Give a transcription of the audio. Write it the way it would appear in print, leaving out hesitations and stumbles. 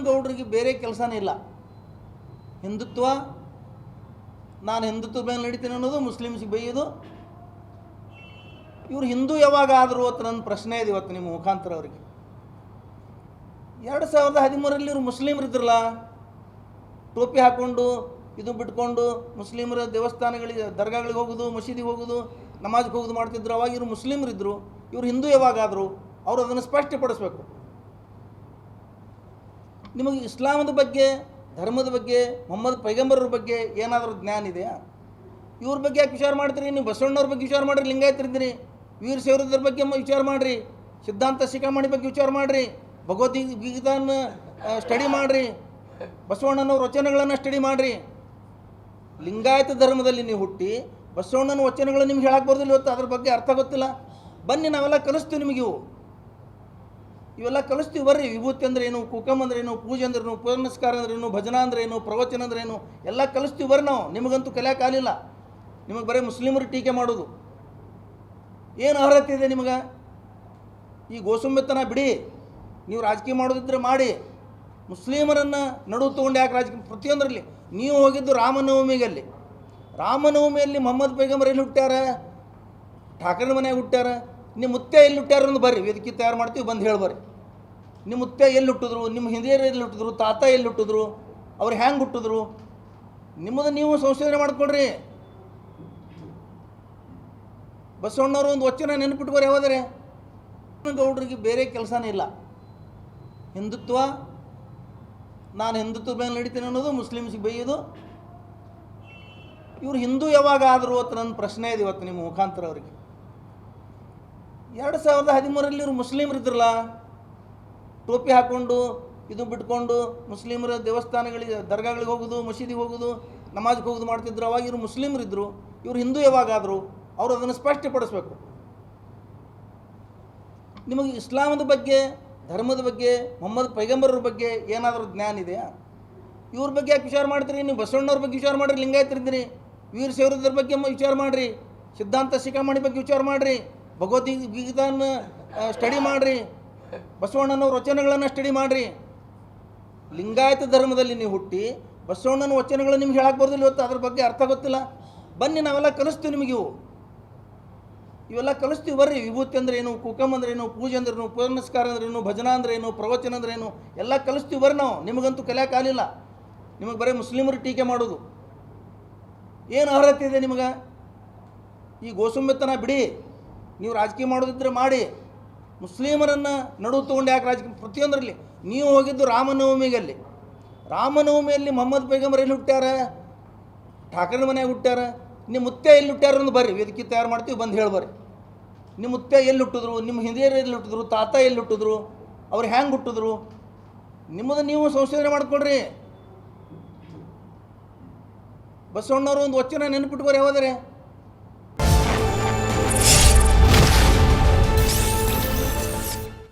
ಗೌಡರಿಗೆ ಬೇರೆ ಕೆಲಸನೇ ಇಲ್ಲ. ಹಿಂದುತ್ವ, ನಾನು ಹಿಂದುತ್ವದ ಮೇಲೆ ನಡೀತೀನಿ ಅನ್ನೋದು, ಮುಸ್ಲಿಮ್ಸಿಗೆ ಬೈಯೋದು. ಇವರು ಹಿಂದೂ ಯಾವಾಗ ಆದರು ಅಂತ ನನ್ನ ಪ್ರಶ್ನೆ ಇದೆ ಇವತ್ತು ನಿಮ್ಮ ಮುಖಾಂತರ ಅವರಿಗೆ. 2013ರಲ್ಲಿ ಇವರು ಮುಸ್ಲಿಮರಿದ್ರಲ್ಲ, ಟೋಪಿ ಹಾಕ್ಕೊಂಡು ಇದು ಬಿಟ್ಕೊಂಡು ಮುಸ್ಲಿಮರ ದೇವಸ್ಥಾನಗಳಿಗೆ ದರ್ಗಾಗಳಿಗೆ ಹೋಗೋದು, ಮಸೀದಿಗೆ ಹೋಗೋದು, ನಮಾಜ್ಗೆ ಹೋಗೋದು ಮಾಡ್ತಿದ್ರು. ಅವಾಗ ಇವರು ಮುಸ್ಲಿಮರಿದ್ದರು. ಇವರು ಹಿಂದೂ ಯಾವಾಗಾದರು? ಅವರು ಅದನ್ನು ಸ್ಪಷ್ಟಪಡಿಸ್ಬೇಕು. ನಿಮಗೆ ಇಸ್ಲಾಮದ ಬಗ್ಗೆ, ಧರ್ಮದ ಬಗ್ಗೆ, ಮೊಹಮ್ಮದ್ ಪೈಗಂಬರರ ಬಗ್ಗೆ ಏನಾದರೂ ಜ್ಞಾನ ಇದೆಯಾ? ಇವ್ರ ಬಗ್ಗೆ ಯಾಕೆ ವಿಚಾರ ಮಾಡ್ತೀರಿ? ನೀವು ಬಸವಣ್ಣವ್ರ ಬಗ್ಗೆ ವಿಚಾರ ಮಾಡಿರಿ, ಲಿಂಗಾಯತರಿದ್ದೀರಿ. ವೀರ ಶೈವರದ್ರ ಬಗ್ಗೆ ವಿಚಾರ ಮಾಡಿರಿ, ಸಿದ್ಧಾಂತ ಶಿಖಾಮಣಿ ಬಗ್ಗೆ ವಿಚಾರ ಮಾಡಿರಿ, ಭಗವದ್ಗೀತಾನ ಸ್ಟಡಿ ಮಾಡಿರಿ, ಬಸವಣ್ಣನವ್ರ ವಚನಗಳನ್ನು ಸ್ಟಡಿ ಮಾಡಿರಿ. ಲಿಂಗಾಯತ ಧರ್ಮದಲ್ಲಿ ನೀವು ಹುಟ್ಟಿ ಬಸವಣ್ಣನ ವಚನಗಳು ನಿಮ್ಗೆ ಹೇಳಕ್ಕೆ ಬರೋದಿಲ್ಲ. ಇವತ್ತು ಅದ್ರ ಬಗ್ಗೆ ಅರ್ಥ ಗೊತ್ತಿಲ್ಲ. ಬನ್ನಿ, ನಾವೆಲ್ಲ ಕಲಿಸ್ತೀವಿ ನಿಮಗೆ. ಇವೆಲ್ಲ ಕಲಿಸ್ತೀವಿ ಬರ್ರಿ. ವಿಭೂತಿ ಅಂದ್ರೇನು, ಕುಕಮ್ ಅಂದ್ರೇನು, ಪೂಜೆ ಅಂದ್ರೇನು, ಪುನಸ್ಕಾರ ಅಂದ್ರೇನು, ಭಜನಾ ಅಂದ್ರೇನು, ಪ್ರವಚನ ಅಂದ್ರೇನು ಎಲ್ಲ ಕಲಿಸ್ತೀವಿ ಬರ್ರಿ ನಾವು. ನಿಮಗಂತೂ ಕಲಿಯೋಕ್ಕಾಗಲಿಲ್ಲ. ನಿಮಗೆ ಬರೀ ಮುಸ್ಲಿಮರು ಟೀಕೆ ಮಾಡೋದು. ಏನು ಅರ್ಹತೆ ಇದೆ ನಿಮಗೆ? ಈ ಗೋಸುಂಬೆತನ ಬಿಡಿ. ನೀವು ರಾಜಕೀಯ ಮಾಡೋದಿದ್ರೆ ಮಾಡಿ. ಮುಸ್ಲಿಮರನ್ನು ನಡುವು ತೊಗೊಂಡು ಯಾಕೆ ರಾಜಕೀಯ? ಪ್ರತಿಯೊಂದರಲ್ಲಿ ನೀವು ಹೋಗಿದ್ದು ರಾಮನವಮಿಗಲ್ಲಿ. ರಾಮನವಮಿಯಲ್ಲಿ ಮೊಹಮ್ಮದ್ ಪೈಗಂಬರ್ ಎಲ್ಲಿ ಹುಟ್ಟ್ಯಾರ? ಠಾಕರನ ಮನೆಯಾಗ ಹುಟ್ಟ್ಯಾರ. ನಿಮ್ಮ ಮುತ್ತೆ ಎಲ್ಲಿ ಹುಟ್ಟ್ಯಾರ ಅಂತ ಬರ್ರಿ, ವೇದಿಕೆ ತಯಾರು ಮಾಡ್ತೀವಿ, ಬಂದು ಹೇಳ್ಬರ್ರಿ. ನಿಮ್ಮ ಮುತ್ತೆ ಎಲ್ಲಿ ಹುಟ್ಟಿದ್ರು, ನಿಮ್ಮ ಹಿರಿಯರು ಎಲ್ಲಿ ಹುಟ್ಟಿದ್ರು, ತಾತ ಎಲ್ಲಿ ಹುಟ್ಟಿದ್ರು, ಅವ್ರು ಹ್ಯಾಂಗೆ ಹುಟ್ಟಿದ್ರು, ನಿಮ್ಮದು ನೀವು ಸಂಶೋಧನೆ ಮಾಡ್ಕೊಳ್ರಿ. ಬಸವಣ್ಣವರು ಒಂದು ವಚನ ನೆನಪಿಟ್ಕೋರಿ. ಯಾವಾದರೆ ಗೌಡರಿಗೆ ಬೇರೆ ಕೆಲಸನೇ ಇಲ್ಲ. ಹಿಂದುತ್ವ, ನಾನು ಹಿಂದುತ್ವದ ಮೇಲೆ ನಡೀತೀನಿ ಅನ್ನೋದು, ಮುಸ್ಲಿಮ್ಸಿಗೆ ಬೈಯೋದು. ಇವರು ಹಿಂದೂ ಯಾವಾಗ ಆದರು ಅಂತ ನನ್ನ ಪ್ರಶ್ನೆ ಇದೆ ಇವತ್ತು ನಿಮ್ಮ ಮುಖಾಂತರ ಅವರಿಗೆ. 2013ರಲ್ಲಿ ಇವರು ಮುಸ್ಲಿಮರಿದ್ರಲ್ಲ, ಟೋಪಿ ಹಾಕ್ಕೊಂಡು ಇದು ಬಿಟ್ಕೊಂಡು ಮುಸ್ಲಿಮರ ದೇವಸ್ಥಾನಗಳಿಗೆ ದರ್ಗಾಗಳಿಗೆ ಹೋಗೋದು, ಮಸೀದಿಗೆ ಹೋಗೋದು, ನಮಾಜ್ಗೆ ಹೋಗೋದು ಮಾಡ್ತಿದ್ರು. ಅವಾಗ ಇವರು ಮುಸ್ಲಿಮರಿದ್ದರು. ಇವರು ಹಿಂದೂ ಯಾವಾಗಾದರು? ಅವರು ಅದನ್ನು ಸ್ಪಷ್ಟಪಡಿಸ್ಬೇಕು. ನಿಮಗೆ ಇಸ್ಲಾಮದ ಬಗ್ಗೆ, ಧರ್ಮದ ಬಗ್ಗೆ, ಮೊಹಮ್ಮದ್ ಪೈಗಂಬರರ ಬಗ್ಗೆ ಏನಾದರೂ ಜ್ಞಾನ ಇದೆಯಾ? ಇವ್ರ ಬಗ್ಗೆ ಯಾಕೆ ವಿಚಾರ ಮಾಡ್ತೀರಿ? ನೀವು ಬಸವಣ್ಣವ್ರ ಬಗ್ಗೆ ವಿಚಾರ ಮಾಡಿರಿ, ಲಿಂಗಾಯತರಿದ್ದೀರಿ. ವೀರ ಶೈವರದ್ರ ಬಗ್ಗೆ ವಿಚಾರ ಮಾಡಿರಿ, ಸಿದ್ಧಾಂತ ಶಿಖಾಮಣಿ ಬಗ್ಗೆ ವಿಚಾರ ಮಾಡಿರಿ, ಭಗವದ್ಗೀತಾನ ಸ್ಟಡಿ ಮಾಡಿರಿ, ಬಸವಣ್ಣನವ್ರ ವಚನಗಳನ್ನು ಸ್ಟಡಿ ಮಾಡಿರಿ. ಲಿಂಗಾಯತ ಧರ್ಮದಲ್ಲಿ ನೀವು ಹುಟ್ಟಿ ಬಸವಣ್ಣನ ವಚನಗಳು ನಿಮ್ಗೆ ಹೇಳಕ್ಕೆ ಬರೋದಿಲ್ಲ. ಇವತ್ತು ಅದ್ರ ಬಗ್ಗೆ ಅರ್ಥ ಗೊತ್ತಿಲ್ಲ. ಬನ್ನಿ, ನಾವೆಲ್ಲ ಕಲಿಸ್ತೀವಿ ನಿಮಗೆ. ಇವೆಲ್ಲ ಕಲಿಸ್ತೀವಿ ಬರ್ರಿ. ವಿಭೂತಿ ಅಂದ್ರೇನು, ಕುಕಮ್ ಅಂದ್ರೇನು, ಪೂಜೆ ಅಂದ್ರೇನು, ಪುನಸ್ಕಾರ ಅಂದ್ರೇನು, ಭಜನಾ ಅಂದ್ರೇನು, ಪ್ರವಚನ ಅಂದ್ರೇನು ಎಲ್ಲ ಕಲಿಸ್ತೀವಿ ಬರ್ರಿ ನಾವು. ನಿಮಗಂತೂ ಕಲಿಯೋಕ್ಕಾಗಲಿಲ್ಲ. ನಿಮಗೆ ಬರೀ ಮುಸ್ಲಿಮರು ಟೀಕೆ ಮಾಡೋದು. ಏನು ಅರ್ಹತೆ ಇದೆ ನಿಮಗೆ? ಈ ಗೋಸುಂಬೆತನ ಬಿಡಿ. ನೀವು ರಾಜಕೀಯ ಮಾಡೋದಿದ್ರೆ ಮಾಡಿ. ಮುಸ್ಲಿಮರನ್ನು ನಡುವು ತೊಗೊಂಡು ಯಾಕೆ ರಾಜಕೀಯ? ಪ್ರತಿಯೊಂದರಲ್ಲಿ ನೀವು ಹೋಗಿದ್ದು ರಾಮನವಮಿಗಲ್ಲಿ. ರಾಮನವಮಿಯಲ್ಲಿ ಮೊಹಮ್ಮದ್ ಪೈಗಂಬರ್ ಎಲ್ಲಿ ಹುಟ್ಟ್ಯಾರ? ಠಾಕರನ ಮನೆಯಾಗ ಹುಟ್ಟ್ಯಾರ. ನಿಮ್ಮ ಮುತ್ತೆ ಎಲ್ಲಿ ಹುಟ್ಟ್ಯಾರ ಅಂತ ಬರ್ರಿ, ವೇದಿಕೆ ತಯಾರು ಮಾಡ್ತೀವಿ, ಬಂದು ಹೇಳ್ಬರ್ರಿ. ನಿಮ್ಮ ಮುತ್ತೆ ಎಲ್ಲಿ ಹುಟ್ಟಿದ್ರು, ನಿಮ್ಮ ಹಿರಿಯರು ಎಲ್ಲಿ ಹುಟ್ಟಿದ್ರು, ತಾತ ಎಲ್ಲಿ ಹುಟ್ಟಿದ್ರು, ಅವ್ರು ಹ್ಯಾಂಗೆ ಹುಟ್ಟಿದ್ರು, ನಿಮ್ಮದು ನೀವು ಸಂಶೋಧನೆ ಮಾಡ್ಕೊಳ್ರಿ. ಬಸವಣ್ಣವರು ಒಂದು ವಚನ ನೆನಪಿಟ್ಕೋರಿ. ಯಾವಾದರೆ